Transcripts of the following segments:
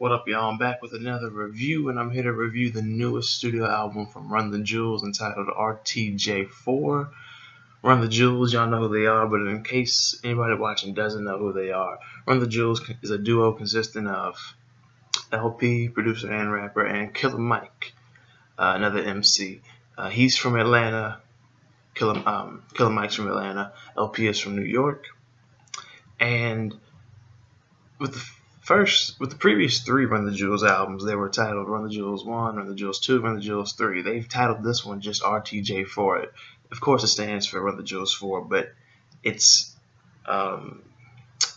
What up, y'all? I'm back with another review, and I'm here to review the newest studio album from Run the Jewels entitled RTJ4. Run the Jewels, y'all know who they are, but in case anybody watching doesn't know who they are, Run the Jewels is a duo consisting of LP, producer and rapper, and Killer Mike, another MC. He's from Atlanta. Killer Mike's from Atlanta. LP is from New York. And with the previous three Run the Jewels albums, they were titled Run the Jewels 1, Run the Jewels 2, Run the Jewels 3. They've titled this one just RTJ4. Of course, it stands for Run the Jewels 4, but it's the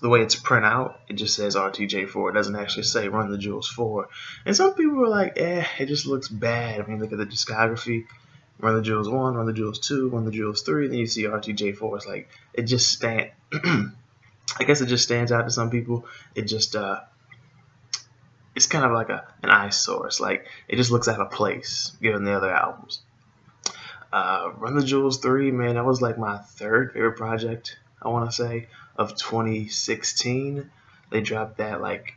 way it's print out, it just says RTJ4. It doesn't actually say Run the Jewels 4. And some people were like, it just looks bad. I mean, look at the discography. Run the Jewels 1, Run the Jewels 2, Run the Jewels 3, then you see RTJ4. It's like, it just stands. I guess it just stands out to some people. It just it's kind of like an eyesore. It's like it just looks out of place given the other albums. Run the Jewels 3, man, that was like my third favorite project, I want to say, of 2016. They dropped that like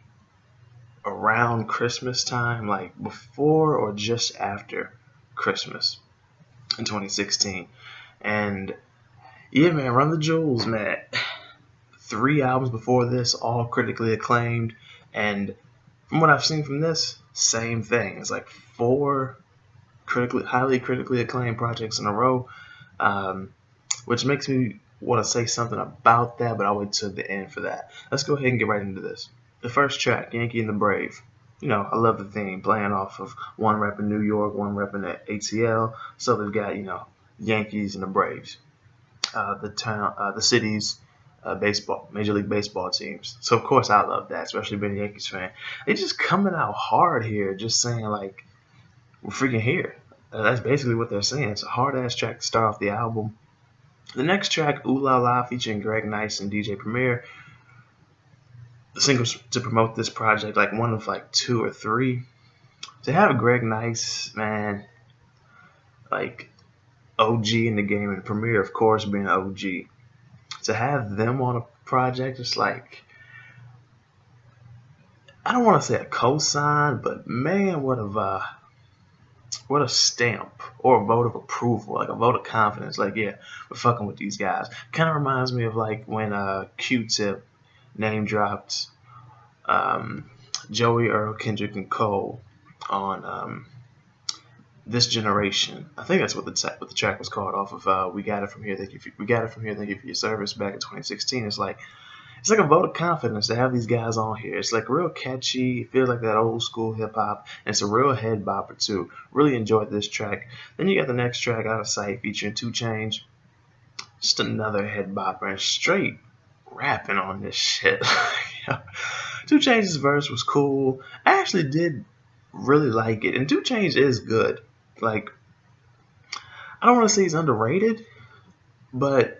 around Christmas time, like before or just after Christmas in 2016. And yeah, man, Run the Jewels, man. 3 albums before this, all critically acclaimed, and from what I've seen from this, same thing. It's like 4 highly critically acclaimed projects in a row, which makes me want to say something about that, but I'll wait till the end for that. Let's go ahead and get right into this. The first track, Yankee In The Brave. You know, I love the theme, playing off of one rep in New York, one rep in the ATL, so they've got, Yankees and the Braves. The cities, Major League Baseball teams. So of course I love that, especially being a Yankees fan. They're just coming out hard here, just saying like, we're freaking here. That's basically what they're saying. It's a hard ass track to start off the album. The next track, Ooh La La, featuring Greg Nice and DJ Premier. The singles to promote this project, like one of like 2 or 3. To have Greg Nice, man, like OG in the game, and Premier of course being OG. To have them on a project, it's like, I don't want to say a cosign, but man, what a stamp or a vote of approval, like a vote of confidence. Like, yeah, we're fucking with these guys. Kind of reminds me of like when Q-Tip name dropped Joey, Earl, Kendrick, and Cole on This Generation. I think that's what the track was called, off of We Got It From Here. Thank you for your service, back in 2016. It's like a vote of confidence to have these guys on here. It's like real catchy. It feels like that old school hip hop, and it's a real head bopper too. Really enjoyed this track. Then you got the next track, Out of Sight, featuring 2 Chainz. Just another head bopper, and straight rapping on this shit. 2 Chainz's verse was cool. I actually did really like it, and 2 Chainz is good. Like, I don't want to say he's underrated, but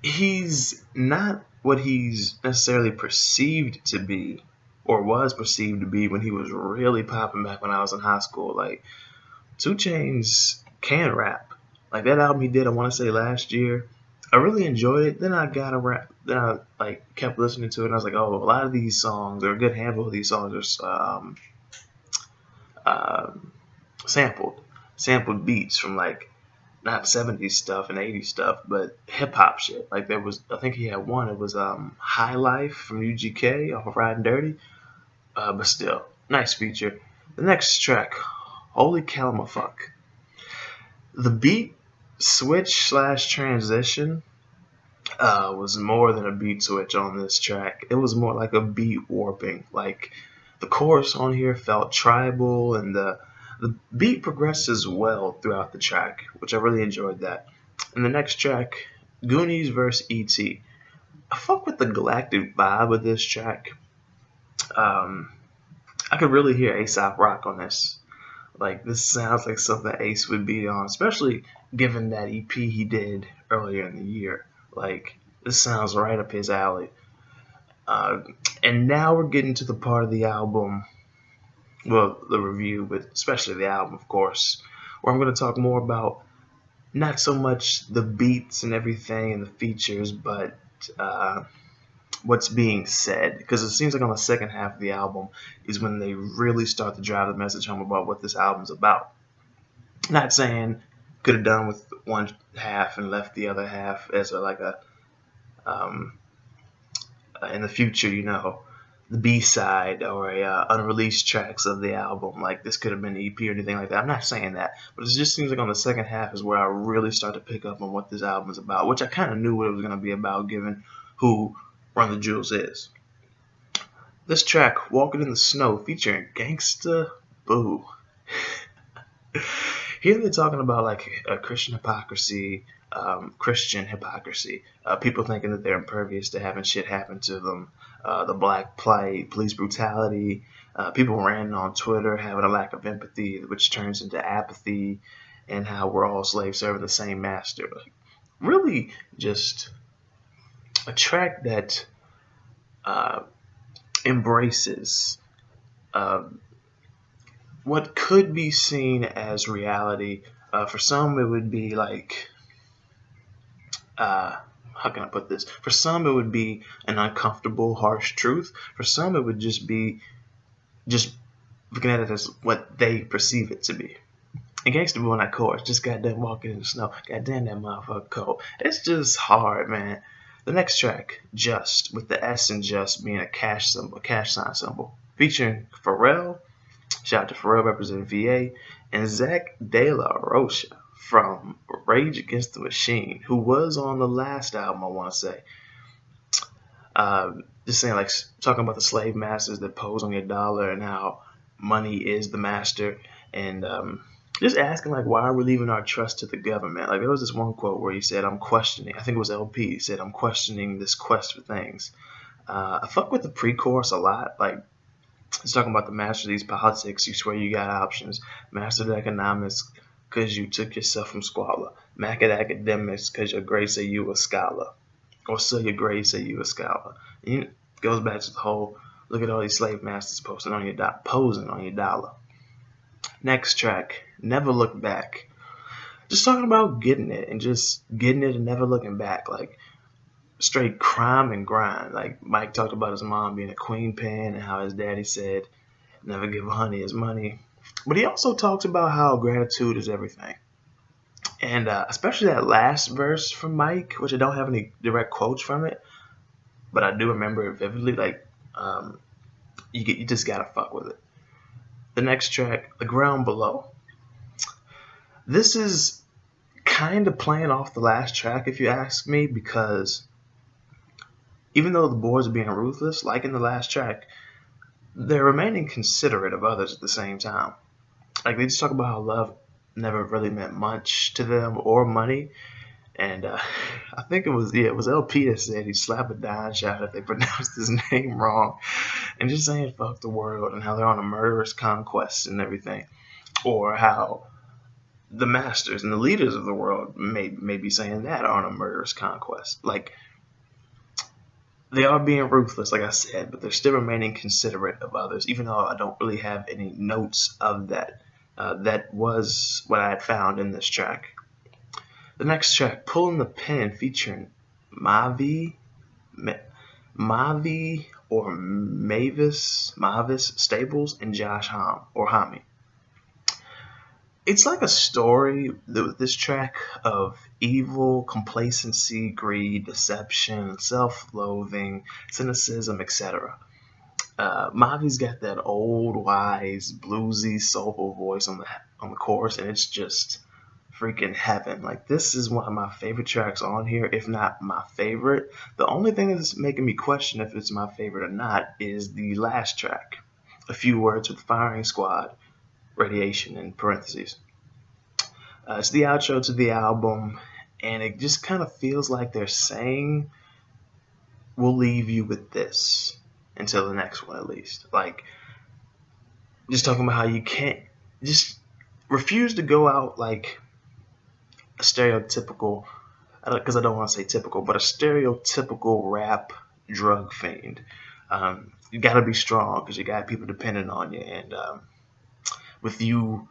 he's not what he's necessarily perceived to be, or was perceived to be when he was really popping back when I was in high school. Like, 2 Chainz can rap. Like that album he did, I want to say last year, I really enjoyed it. Then I got a rap. Then I like kept listening to it, and I was like, oh, a lot of these songs, or a good handful of these songs, are sampled beats from like not 70s stuff and 80s stuff, but hip hop shit. Like there was, I think he had one. It was High Life from UGK off of Riding Dirty, but still nice feature. The next track, Holy Calamafuck. The beat switch / transition was more than a beat switch on this track. It was more like a beat warping. Like the chorus on here felt tribal, and the beat progresses well throughout the track, which I really enjoyed that. And the next track, Goonies vs. E.T. I fuck with the galactic vibe of this track. I could really hear A$AP Rock on this. Like, this sounds like something Ace would be on, especially given that EP he did earlier in the year. Like, this sounds right up his alley. And now we're getting to the part of the album, well, the review, but especially the album, of course, where I'm going to talk more about not so much the beats and everything and the features, but what's being said, because it seems like on the second half of the album is when they really start to drive the message home about what this album's about. Not saying could have done with one half and left the other half as um, in the future, the B-side or unreleased tracks of the album. Like this could have been an EP or anything like that. I'm not saying that, but it just seems like on the second half is where I really start to pick up on what this album is about, which I kind of knew what it was going to be about given who Run the Jewels is. This track, Walking in the Snow, featuring Gangsta Boo. Here they're talking about like Christian hypocrisy, people thinking that they're impervious to having shit happen to them, the black plight, police brutality, people ranting on Twitter, having a lack of empathy, which turns into apathy, and how we're all slaves serving the same master. Really just a track that embraces what could be seen as reality. For some, it would be like, how can I put this? For some, it would be an uncomfortable, harsh truth. For some, it would just be just looking at it as what they perceive it to be. And Gangsta Boo in that chorus, just goddamn walking in the snow, goddamn that motherfucker cold. It's just hard, man. The next track, Just, with the S in Just being a cash sign symbol, featuring Pharrell. Shout out to Pharrell representing VA, and Zach De La Rocha from Rage Against the Machine, who was on the last album, I want to say. Just saying, like, talking about the slave masters that pose on your dollar and how money is the master, and just asking, like, why are we leaving our trust to the government? Like, there was this one quote where he said, I'm questioning, I think it was LP, he said, I'm questioning this quest for things. I fuck with the pre-chorus a lot, like, it's talking about the master of these politics. You swear you got options. Master of economics because you took yourself from squalor. Mac at academics because your grades say you a scholar. Or so your grades say you a scholar. And it goes back to the whole, look at all these slave masters posing on your dollar. Next track, Never Look Back. Just talking about getting it and just getting it and never looking back. Like, straight crime and grind. Like Mike talked about his mom being a queen pen and how his daddy said, never give a honey his money. But he also talks about how gratitude is everything. And especially that last verse from Mike, which I don't have any direct quotes from it, but I do remember it vividly. Like, you just gotta fuck with it. The next track, The Ground Below. This is kind of playing off the last track, if you ask me, because even though the boys are being ruthless, like in the last track, they're remaining considerate of others at the same time. Like, they just talk about how love never really meant much to them or money. And I think it was LP that said he'd slap a dime shot if they pronounced his name wrong. And just saying fuck the world and how they're on a murderous conquest and everything. Or how the masters and the leaders of the world may be saying that are on a murderous conquest. Like, they are being ruthless, like I said, but they're still remaining considerate of others, even though I don't really have any notes of that. That was what I had found in this track. The next track, Pulling the Pin, featuring Mavi or Mavis Staples and Josh Homme. It's like a story with this track of evil, complacency, greed, deception, self-loathing, cynicism, etc. Mavi's got that old, wise, bluesy, soulful voice on the chorus, and it's just freaking heaven. Like, this is one of my favorite tracks on here, if not my favorite. The only thing that's making me question if it's my favorite or not is the last track, A Few Words with Firing Squad, Radiation in parentheses. It's the outro to the album, and it just kind of feels like they're saying, we'll leave you with this until the next one, at least. Like, just talking about how you can't just refuse to go out like a stereotypical, because I don't want to say typical, but a stereotypical rap drug fiend. You got to be strong because you got people depending on you, and with you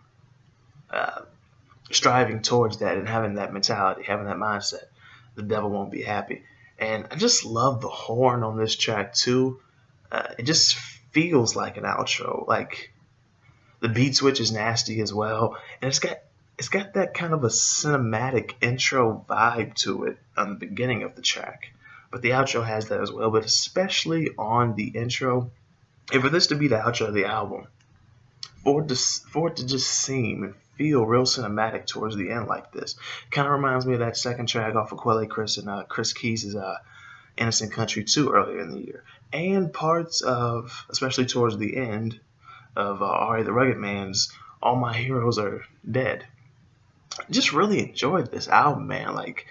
striving towards that and having that mentality, having that mindset, the devil won't be happy. And I just love the horn on this track too. It just feels like an outro. Like the beat switch is nasty as well, and it's got that kind of a cinematic intro vibe to it on the beginning of the track. But the outro has that as well. But especially on the intro, and for this to be the outro of the album, for it to just seem and feel real cinematic towards the end like this, kind of reminds me of that second track off of Quelle Chris and Chris Keys' Innocent Country 2 earlier in the year, and parts of, especially towards the end, of Ari the Rugged Man's All My Heroes Are Dead. Just really enjoyed this album, man. Like,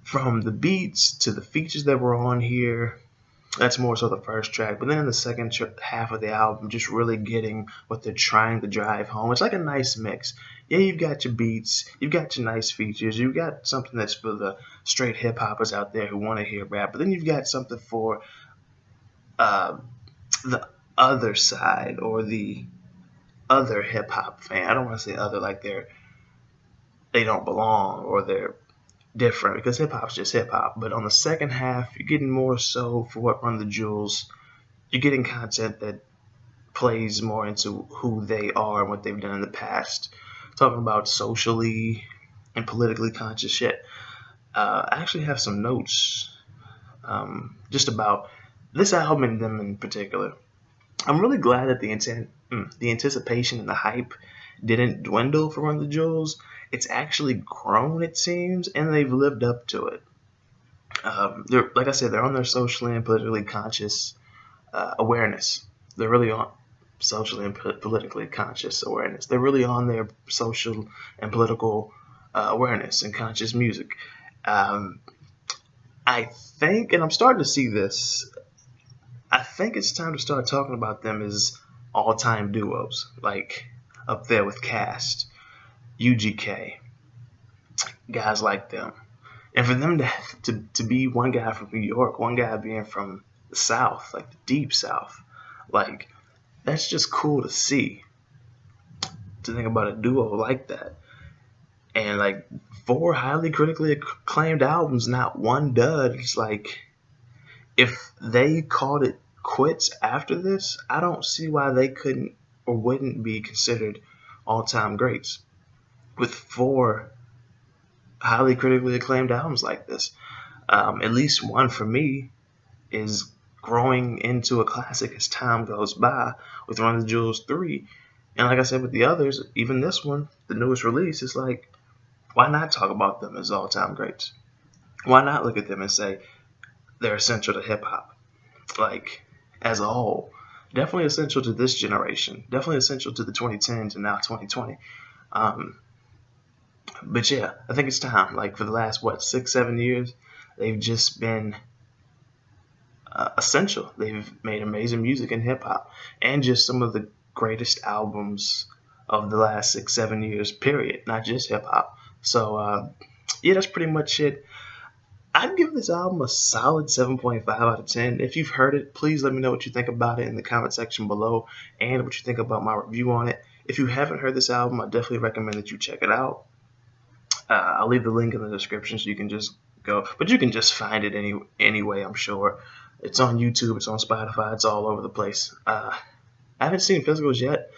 from the beats to the features that were on here, that's more so the first track. But then in the second half of the album, just really getting what they're trying to drive home. It's like a nice mix. Yeah, you've got your beats, you've got your nice features, you've got something that's for the straight hip hoppers out there who want to hear rap, but then you've got something for the other side, or the other hip hop fan. I don't want to say other like they don't belong or they're different, because hip hop's just hip hop. But on the second half, you're getting more so for what Run the Jewels. You're getting content that plays more into who they are and what they've done in the past. Talking about socially and politically conscious shit. I actually have some notes just about this album and them in particular. I'm really glad that the anticipation and the hype didn't dwindle for Run the Jewels. It's actually grown, it seems, and they've lived up to it. They're, like I said, they're on their socially and politically conscious awareness. They're really on socially and politically conscious awareness. They're really on their social and political awareness and conscious music. I think, and I'm starting to see this, I think it's time to start talking about them as all-time duos, like up there with Cast, UGK, guys like them. And for them to be one guy from New York, one guy being from the South, like the deep South, like, that's just cool to see. To think about a duo like that. And like 4 highly critically acclaimed albums, not one dud. It's like, if they called it quits after this, I don't see why they couldn't or wouldn't be considered all-time greats. With 4 highly critically acclaimed albums like this, at least one for me is growing into a classic as time goes by with Run the Jewels 3. And like I said with the others, even this one, the newest release, is like, why not talk about them as all-time greats? Why not look at them and say they're essential to hip-hop? Like, as a whole, definitely essential to this generation, definitely essential to the 2010s and now 2020. But yeah, I think it's time. Like, for the last 6-7 years, they've just been essential. They've made amazing music in hip hop, and just some of the greatest albums of the last 6-7 years, period, not just hip hop. So yeah, that's pretty much it. I'd give this album a solid 7.5 out of 10. If you've heard it, please let me know what you think about it in the comment section below, and what you think about my review on it. If you haven't heard this album, I definitely recommend that you check it out. I'll leave the link in the description so you can just go, but you can just find it anyway, I'm sure. It's on YouTube, it's on Spotify, it's all over the place. I haven't seen physicals yet.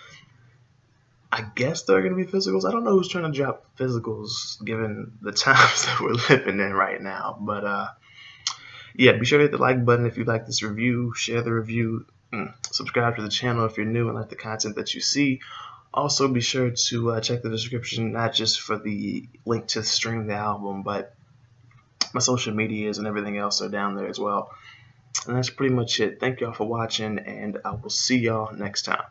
I guess there are going to be physicals. I don't know who's trying to drop physicals given the times that we're living in right now. But yeah, be sure to hit the like button if you like this review. Share the review. Subscribe to the channel if you're new and like the content that you see. Also, be sure to check the description, not just for the link to stream the album, but my social medias and everything else are down there as well. And that's pretty much it. Thank y'all for watching, and I will see y'all next time.